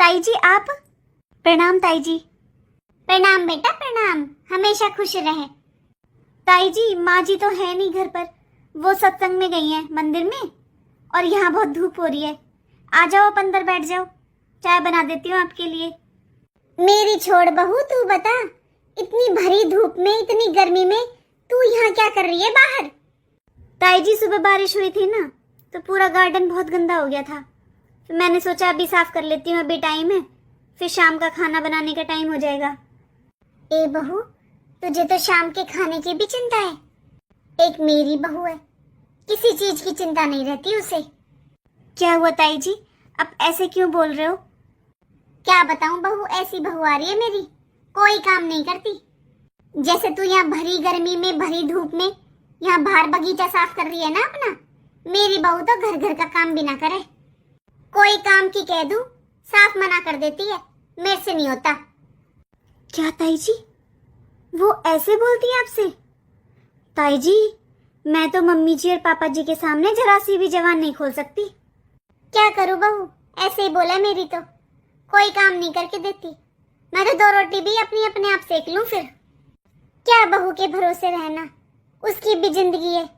ताई जी आप। प्रणाम ताई जी। प्रणाम बेटा प्रणाम, हमेशा खुश रहे। ताई जी माँ जी तो है नहीं घर पर, वो सत्संग में गई हैं मंदिर में, और यहाँ बहुत धूप हो रही है। आ जाओ आप अंदर बैठ जाओ, चाय बना देती हूँ आपके लिए। मेरी छोड़ बहू, तू बता, इतनी भरी धूप में इतनी गर्मी में तू यहाँ क्या कर रही है बाहर? ताई जी सुबह बारिश हुई थी ना, तो पूरा गार्डन बहुत गंदा हो गया था, फिर मैंने सोचा अभी साफ कर लेती हूँ, अभी टाइम है, फिर शाम का खाना बनाने का टाइम हो जाएगा। ए बहू, तुझे तो शाम के खाने की भी चिंता है। एक मेरी बहू है, किसी चीज की चिंता नहीं रहती उसे। क्या हुआ ताई जी, आप ऐसे क्यों बोल रहे हो? क्या बताऊं बहू, ऐसी बहू आ रही है मेरी, कोई काम नहीं करती। जैसे तू यहाँ भरी गर्मी में भरी धूप में यहाँ बाहर बगीचा साफ कर रही है ना अपना, मेरी बहू तो घर घर का काम भी ना करे। कोई काम की कह दूं, साफ मना कर देती है, मेरे से नहीं होता। क्या ताई जी, वो ऐसे बोलती है आपसे? ताई जी मैं तो मम्मी जी और पापा जी के सामने जरा सी भी जबान नहीं खोल सकती। क्या करूं बहू, ऐसे ही बोला मेरी तो, कोई काम नहीं करके देती। मैं तो 2 रोटी भी अपने आप सेक लूं फिर। क्या बहू के भरोसे रहना, उसकी भी जिंदगी है।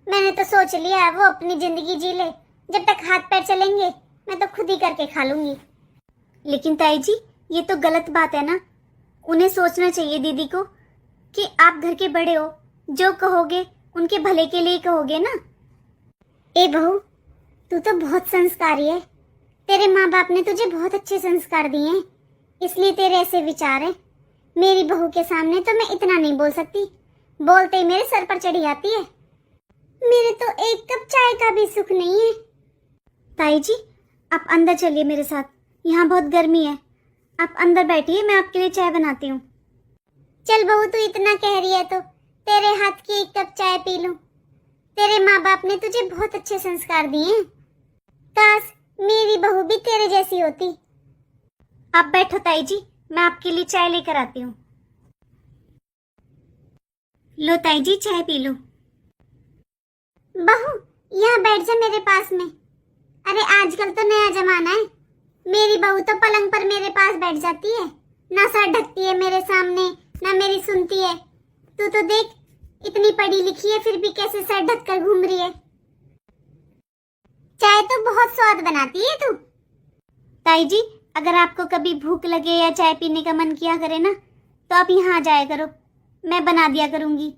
मैंने तो सोच लिया है वो अपनी जिंदगी जी ले, जब तक हाथ पैर चलेंगे मैं तो खुद ही करके खा लूंगी। लेकिन ताई जी ये तो गलत बात है ना, उन्हें सोचना चाहिए दीदी को कि आप घर के बड़े हो, जो कहोगे उनके भले के लिए कहोगे ना। ए बहू, तू तो बहुत संस्कारी है, तेरे माँ बाप ने तुझे बहुत अच्छे संस्कार दिए हैं, इसलिए तेरे ऐसे विचार हैं। मेरी बहू के सामने तो मैं इतना नहीं बोल सकती, बोलते ही मेरे सर पर चढ़ी आती है। मेरे तो एक कप चाय का भी सुख नहीं है। ताई जी आप अंदर चलिए मेरे साथ, यहाँ बहुत गर्मी है, आप अंदर बैठिए, मैं आपके लिए चाय बनाती हूँ। चल बहू, तू इतना कह रही है तो तेरे हाथ की 1 कप चाय पी लूं। तेरे माँ बाप ने तुझे बहुत अच्छे संस्कार दिए हैं, काश मेरी बहू भी तेरे जैसी होती। आप बैठो ताई जी, मैं आपके लिए चाय लेकर आती हूँ। लो ताई जी चाय पी लो। बहू यहाँ बैठ जा मेरे पास में। अरे आजकल तो नया जमाना है, मेरी बहू तो पलंग पर मेरे पास बैठ जाती है, ना सर ढकती है मेरे सामने, ना मेरी सुनती है। तू तो देख, इतनी पढ़ी लिखी है फिर भी कैसे सर ढककर घूम रही है। चाय तो बहुत स्वाद बनाती है तू। ताई जी अगर आपको कभी भूख लगे या चाय पीने का मन किया करे ना, तो आप यहाँ आ जाया करो, मैं बना दिया करूंगी।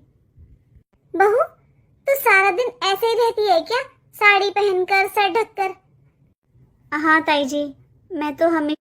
बहू तू सारा दिन ऐसे ही रहती है क्या, साड़ी पहनकर सर ढककर? हाँ ताई जी, मैं तो हमें